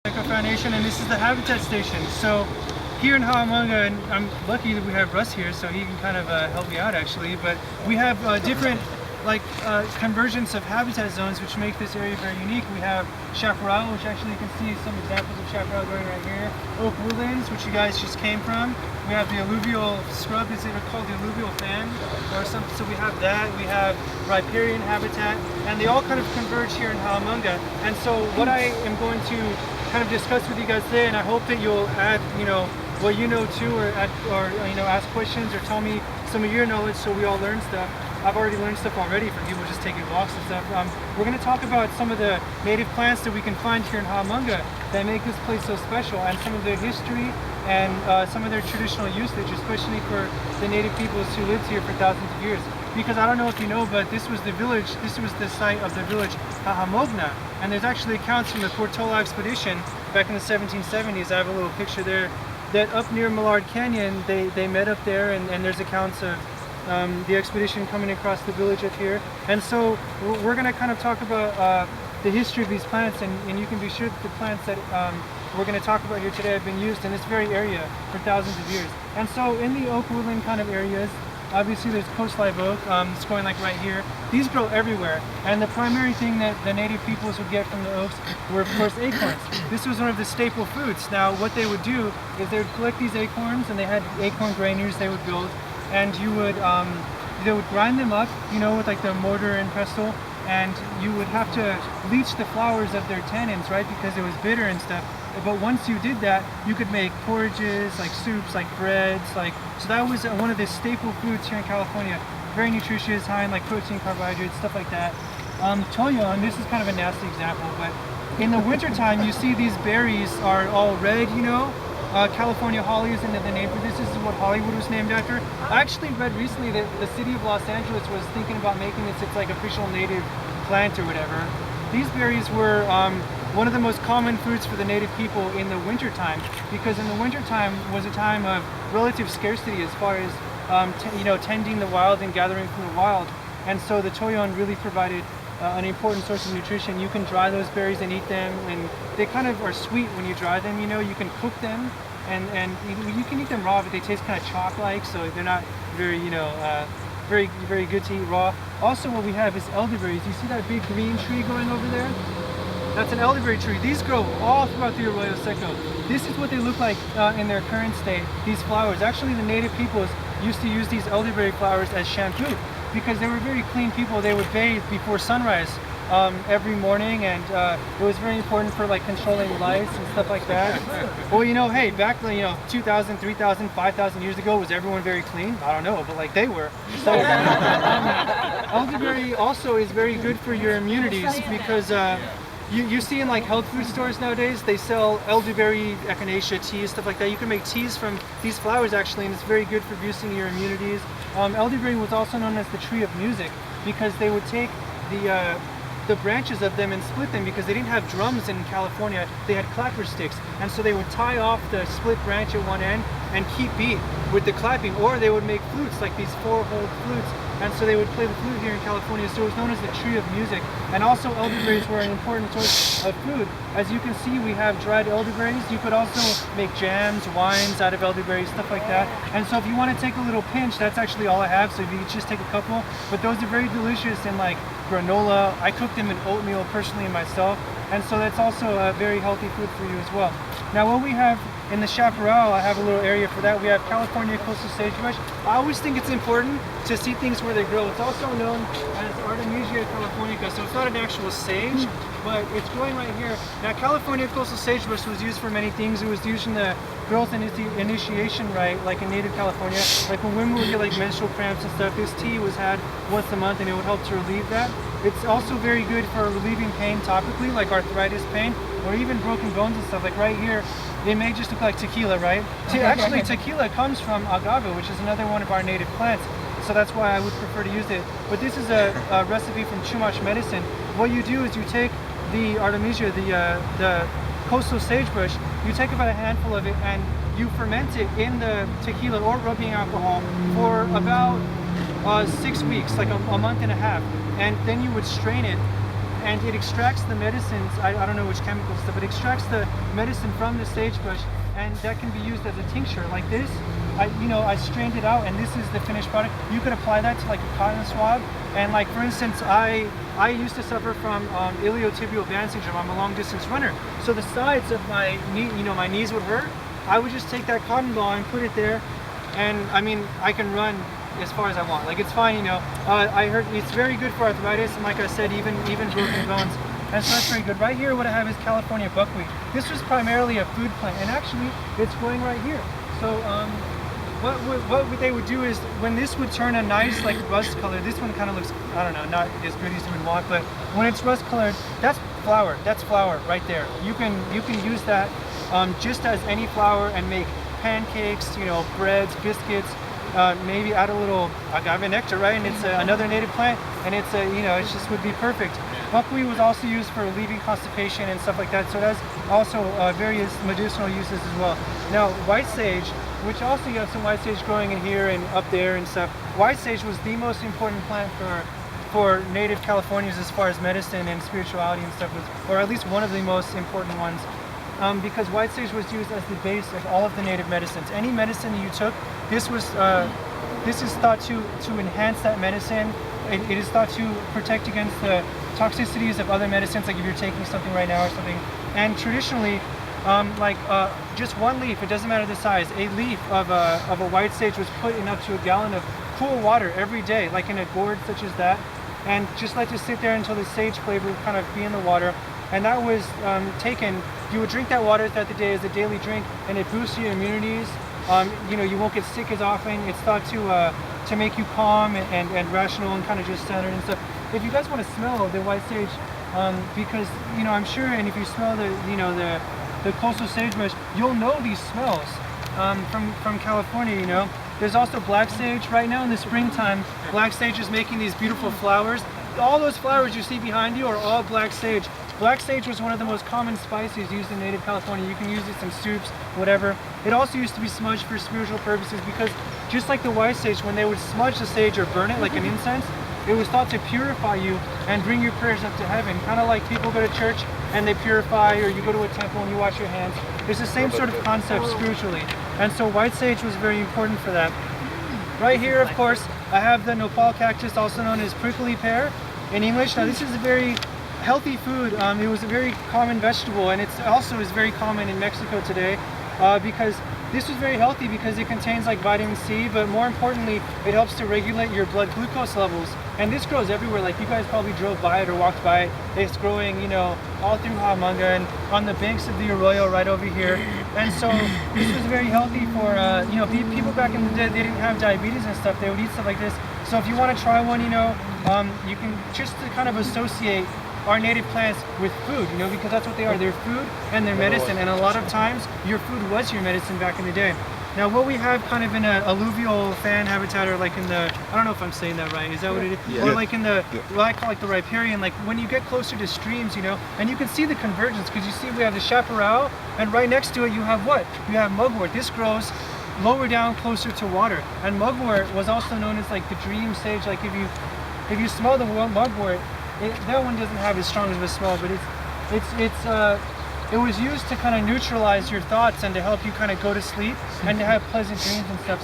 Seco Foundation, and this is the Habitat Station. So here in Hahamongna, and I'm lucky that we have Russ here, so he can kind of help me out actually, but we have different convergence of habitat zones which make this area very unique. We have chaparral, which actually you can see some examples of chaparral growing right here. Oak woodlands, which you guys just came from. We have the alluvial scrub, is it called the alluvial fan or something? So we have that. We have riparian habitat, and they all kind of converge here in Hahamongna. And so what I am going to kind of discuss with you guys today, and I hope that you'll add, what you know too, or ask questions or tell me some of your knowledge so we all learn stuff. I've already learned stuff already from people just taking walks and stuff. We're going to talk about some of the native plants that we can find here in Hahamongna that make this place so special, and some of their history and some of their traditional usage, especially for the native peoples who lived here for thousands of years. Because I don't know if you know, but this was the village, this was the site of the village Hahamongna, and there's actually accounts from the Portola expedition back in the 1770s. I have a little picture there that up near Millard Canyon they met up there, and there's accounts of the expedition coming across the village up here. And so we're going to kind of talk about the history of these plants, and you can be sure that the plants that we're going to talk about here today have been used in this very area for thousands of years. And so in the oak woodland kind of areas, obviously there's coast live oak, it's going like right here. These grow everywhere, and the primary thing that the native peoples would get from the oaks were of course acorns. This was one of the staple foods. Now what they would do is they would collect these acorns, and they had acorn granaries they would build, and you would they would grind them up, with like the mortar and pestle, and you would have to leach the flowers of their tannins, right, because it was bitter and stuff. But once you did that, you could make porridges, like soups, like breads, so that was one of the staple foods here in California. Very nutritious, high in like protein, carbohydrates, stuff like that. Toyo, and this is kind of a nasty example, but in the wintertime you see these berries are all red, California holly is the name for this. This is what Hollywood was named after. I actually read recently that the city of Los Angeles was thinking about making this its like official native plant or whatever. These berries were one of the most common foods for the native people in the wintertime, because in the wintertime was a time of relative scarcity as far as tending the wild and gathering from the wild. And so the toyon really provided an important source of nutrition. You can dry those berries and eat them, and they kind of are sweet when you dry them. You can cook them, and you can eat them raw, but they taste kind of chalk-like, so they're not very, very good to eat raw. Also, what we have is elderberries. You see that big green tree going over there? That's an elderberry tree. These grow all throughout the Arroyo Seco. This is what they look like in their current state, these flowers. Actually, the native peoples used to use these elderberry flowers as shampoo, because they were very clean people. They would bathe before sunrise every morning, and it was very important for like controlling lice and stuff like that. Well, hey, back 2,000, 3,000, 5,000 years ago, was everyone very clean? I don't know, but like they were. So elderberry also is very good for your immunities, because you see in like health food stores nowadays, they sell elderberry, echinacea teas, stuff like that. You can make teas from these flowers actually, and it's very good for boosting your immunities. Elderberry was also known as the tree of music, because they would take the branches of them and split them, because they didn't have drums in California. They had clapper sticks, and so they would tie off the split branch at one end and keep beat with the clapping, or they would make flutes, like these 4-hole flutes, and so they would play the flute here in California. So it was known as the tree of music. And also elderberries were an important source of food. As you can see, we have dried elderberries. You could also make jams, wines out of elderberries, stuff like that. And so if you want to take a little pinch, that's actually all I have, so if you could just take a couple. But those are very delicious in like granola. I cook them in oatmeal personally myself, and so that's also a very healthy food for you as well. Now what we have in the chaparral, I have a little area for that. We have California coastal sagebrush. I always think it's important to see things where they grow. It's also known as Artemisia californica, so it's not an actual sage, but it's growing right here. Now California coastal sagebrush was used for many things. It was used in the girls' initiation rite, like in native California. Like when women would get like menstrual cramps and stuff, this tea was had once a month, and it would help to relieve that. It's also very good for relieving pain topically, like arthritis pain, or even broken bones and stuff. Like right here, it may just look like tequila, right? Actually, tequila comes from agave, which is another one of our native plants, so that's why I would prefer to use it. But this is a recipe from Chumash medicine. What you do is you take the Artemisia, the coastal sagebrush, you take about a handful of it and you ferment it in the tequila or rubbing alcohol for about 6 weeks, like a month and a half, and then you would strain it and it extracts the medicines. I don't know which chemicals, but it extracts the medicine from the sagebush, and that can be used as a tincture like this. I strained it out, and this is the finished product. You could apply that to like a cotton swab, and like for instance, I used to suffer from iliotibial band syndrome. I'm a long distance runner, so the sides of my knee, my knees would hurt. I would just take that cotton ball and put it there, and I mean, I can run as far as I want. Like, it's fine, I heard it's very good for arthritis, and like I said, even broken bones. And so that's very good. Right here, what I have is California buckwheat. This was primarily a food plant, and actually, it's growing right here. So, what they would do is, when this would turn a nice, like, rust color, this one kind of looks, I don't know, not as good as you would want, but when it's rust colored, that's flour. That's flour right there. You can use that just as any flour and make pancakes, breads, biscuits. Maybe add a little agave nectar, right? And it's another native plant, and it's it just would be perfect. Buckwheat was also used for relieving constipation and stuff like that, so it has also various medicinal uses as well. Now, white sage, which also you have some white sage growing in here and up there and stuff. White sage was the most important plant for native Californians as far as medicine and spirituality and stuff was, or at least one of the most important ones. Because white sage was used as the base of all of the native medicines. Any medicine that you took, this is thought to enhance that medicine. It is thought to protect against the toxicities of other medicines, like if you're taking something right now or something. And traditionally, just one leaf, it doesn't matter the size, a leaf of a white sage was put in up to a gallon of cool water every day, like in a gourd such as that, and just let it sit there until the sage flavor would kind of be in the water. And that was taken, you would drink that water throughout the day as a daily drink, and it boosts your immunities. You won't get sick as often. It's thought to make you calm and rational and kind of just centered and stuff. If you guys want to smell the white sage, because I'm sure, and if you smell the coastal sagebrush, you'll know these smells from California. There's also black sage right now in the springtime. Black sage is making these beautiful flowers. All those flowers you see behind you are all black sage. Black sage was one of the most common spices used in native California. You can use it in soups, whatever. It also used to be smudged for spiritual purposes because just like the white sage, when they would smudge the sage or burn it like an incense, it was thought to purify you and bring your prayers up to heaven. Kind of like people go to church and they purify, or you go to a temple and you wash your hands. It's the same sort of concept spiritually. And so white sage was very important for that. Right here, of course, I have the nopal cactus, also known as prickly pear in English. Now, this is a very healthy food. It was a very common vegetable, and it also is very common in Mexico today because this was very healthy because it contains like vitamin C, but more importantly, it helps to regulate your blood glucose levels. And this grows everywhere. Like, you guys probably drove by it or walked by it. It's growing, all through Hahamongna and on the banks of the Arroyo right over here. And so this was very healthy for, people back in the day. They didn't have diabetes and stuff. They would eat stuff like this. So if you want to try one, you can just to kind of associate our native plants with food, because that's what they are. They're food and they're medicine, and a lot of times your food was your medicine back in the day. Now, what we have kind of in an alluvial fan habitat, or like in the, I don't know if I'm saying that right, is that what it is? Yeah. Or like in the, what I call like the riparian, like when you get closer to streams, and you can see the convergence, because you see we have the chaparral, and right next to it you have what? You have mugwort. This grows lower down closer to water, and mugwort was also known as like the dream sage. Like if you smell the mugwort, that one doesn't have as strong of a smell, but it was used to kind of neutralize your thoughts and to help you kind of go to sleep and to have pleasant dreams and stuff.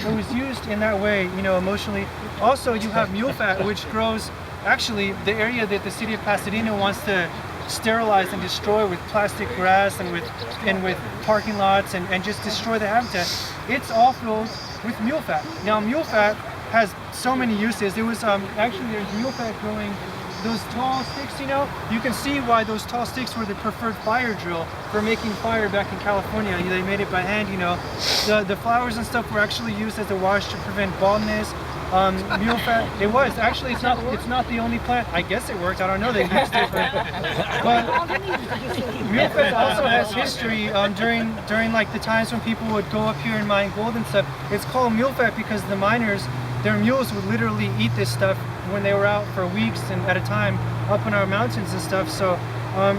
So it was used in that way, emotionally. Also, you have mule fat, which grows actually the area that the city of Pasadena wants to sterilize and destroy with plastic grass and with parking lots and just destroy the habitat. It's all filled with mule fat. Now, mule fat has so many uses. It was actually, there's mule fat growing. Those tall sticks, you can see why those tall sticks were the preferred fire drill for making fire back in California. They made it by hand, The flowers and stuff were actually used as a wash to prevent baldness. Mule fat, it was. Actually, it's not the only plant. I guess it worked. I don't know. They used it. But mule fat also has history during like the times when people would go up here and mine gold and stuff. It's called mule fat because the miners, their mules would literally eat this stuff when they were out for weeks and at a time up in our mountains and stuff. So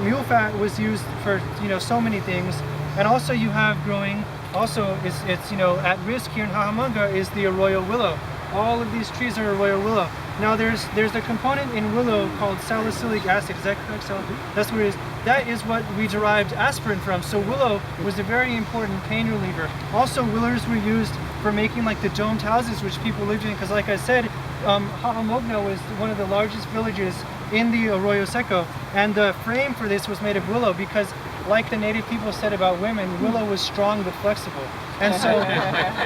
mule fat was used for so many things. And also you have growing, also it's at risk here in Hahamongna is the Arroyo willow. All of these trees are Arroyo willow. Now there's a component in willow called salicylic acid. Is that correct? So that's what it is. That is what we derived aspirin from. So willow was a very important pain reliever. Also, willows were used for making like the domed houses which people lived in, because like I said, Hahamongna was one of the largest villages in the Arroyo Seco, and the frame for this was made of willow because, like the native people said about women, willow was strong but flexible. And so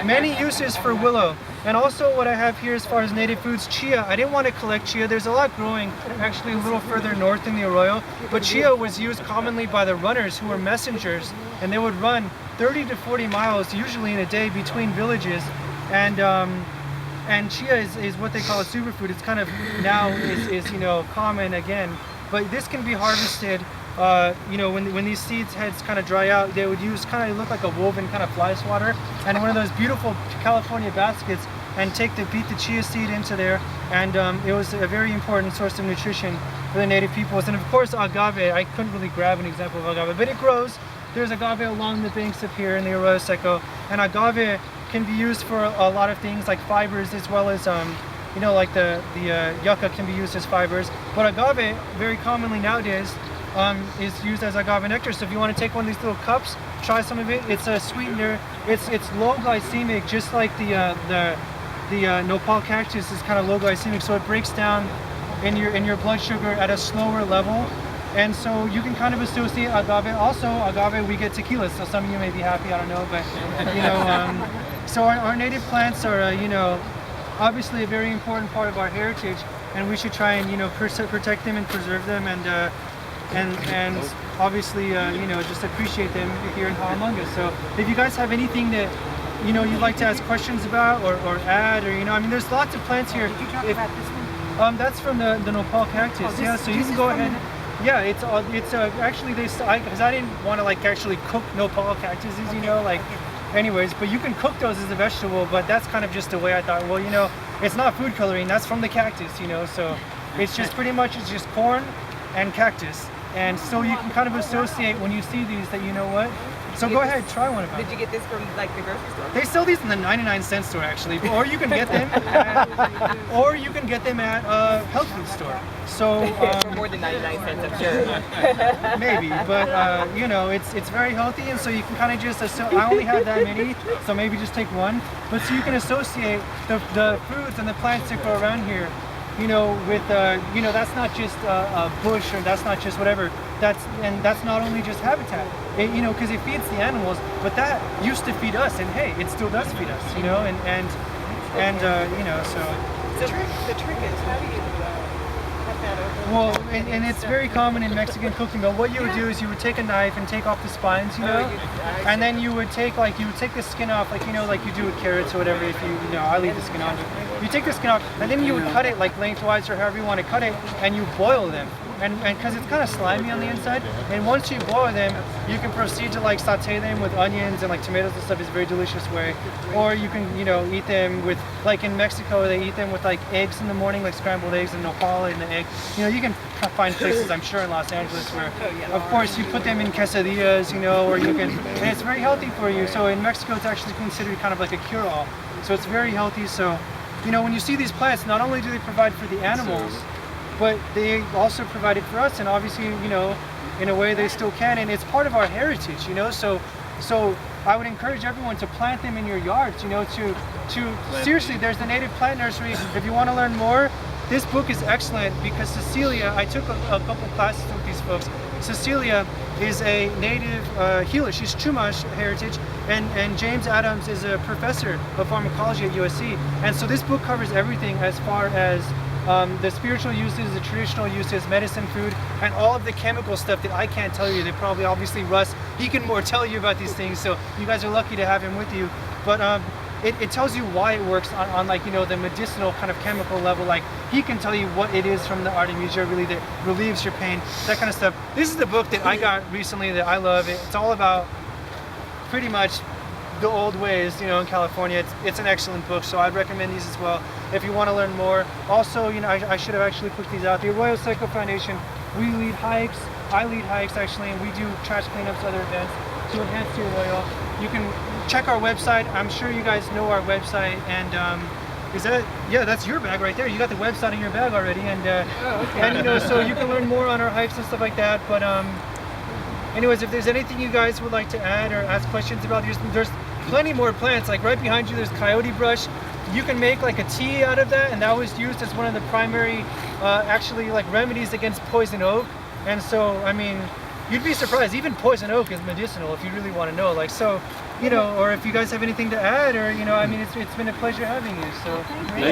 many uses for willow. And also what I have here as far as native foods, chia. I didn't want to collect chia. There's a lot growing actually a little further north in the Arroyo, but chia was used commonly by the runners who were messengers, and they would run 30 to 40 miles usually in a day between villages. And chia is what they call a superfood. It's kind of now is common again, but this can be harvested. When these seeds heads kind of dry out, they would use kind of look like a woven kind of fly swatter and one of those beautiful California baskets, and beat the chia seed into there, and it was a very important source of nutrition for the native peoples. And of course agave, I couldn't really grab an example of agave, but it grows. There's agave along the banks up here in the Arroyo Seco, and agave can be used for a lot of things like fibers, as well as like the yucca can be used as fibers. But agave very commonly nowadays is used as agave nectar. So if you want to take one of these little cups, try some of it. It's a sweetener. It's low glycemic, just like the nopal cactus is kind of low glycemic. So it breaks down in your blood sugar at a slower level. And so you can kind of associate agave. Also, agave, we get tequila. So some of you may be happy. I don't know, but so our native plants are obviously a very important part of our heritage, and we should try and protect them and preserve them, and obviously just appreciate them here in Hahamongna. So if you guys have anything that you'd like to ask questions about or add, or I mean, there's lots of plants here. Did you talk about this one? That's from the nopal cactus. Yeah, so you can go ahead. Yeah, it's actually because I didn't want to actually cook nopal cactuses, anyways, but you can cook those as a vegetable, but that's kind of just the way I thought, well, it's not food coloring, that's from the cactus, so it's just pretty much, it's just corn and cactus. And so you can kind of associate when you see these that what. So go ahead, try one of them. Did you get this from the grocery store? They sell these in the 99-cent store actually, or you can get them at a health food store. So for more than 99 cents, I'm sure. Maybe, but it's very healthy, and so you can kind of just I only have that many, so maybe just take one. But so you can associate the foods and the plants that grow around here, with that's not just a bush, or that's not just whatever. That's not only just habitat, because it feeds the animals, but that used to feed us, and hey, it still does feed us, so. The trick is, how do you cut that open? Well, and it's very common in Mexican cooking. But what you would do is you would take a knife and take off the spines, and then you would take the skin off, like you do with carrots or whatever. If I leave the skin on. You take the skin off, and then you would cut it lengthwise or however you want to cut it, and you boil them. And because it's kind of slimy on the inside, and once you boil them, you can proceed to saute them with onions and tomatoes and stuff. Is a very delicious way. Or you can eat them with, in Mexico they eat them with eggs in the morning, scrambled eggs and nopal in the egg. You can find places, I'm sure, in Los Angeles where, of course, you put them in quesadillas, or you can, and it's very healthy for you. So in Mexico it's actually considered kind of like a cure-all. So it's very healthy. So when you see these plants, not only do they provide for the animals, but they also provided for us, and obviously, in a way they still can, and it's part of our heritage, So I would encourage everyone to plant them in your yards, seriously, there's the native plant nursery. If you want to learn more, this book is excellent because Cecilia, I took a couple classes with these folks. Cecilia is a native healer. She's Chumash heritage, and James Adams is a professor of pharmacology at USC. And so this book covers everything as far as the spiritual uses, the traditional uses, medicine, food, and all of the chemical stuff that I can't tell you. They probably, obviously, Russ, he can more tell you about these things, so you guys are lucky to have him with you. But it tells you why it works on the medicinal kind of chemical level. He can tell you what it is from the Artemisia really that relieves your pain, that kind of stuff. This is the book that I got recently that I love. It's all about pretty much the old ways, in California. It's an excellent book, so I'd recommend these as well if you want to learn more. Also, I should have actually put these out. The Arroyo Seco Foundation, we lead hikes. I lead hikes actually, and we do trash cleanups, other events to enhance the Arroyo. You can check our website. I'm sure you guys know our website, and Is that, yeah, that's your bag right there. You got the website in your bag already, and Oh, okay. and you know, so you can learn more on our hikes and stuff like that. But anyways, if there's anything you guys would like to add or ask questions about, there's plenty more plants. Like right behind you, there's coyote brush. You can make like a tea out of that, and that was used as one of the primary, actually like remedies against poison oak. And so, I mean, you'd be surprised. Even poison oak is medicinal if you really want to know. Like so, you know, or if you guys have anything to add, or you know, I mean, it's been a pleasure having you. So.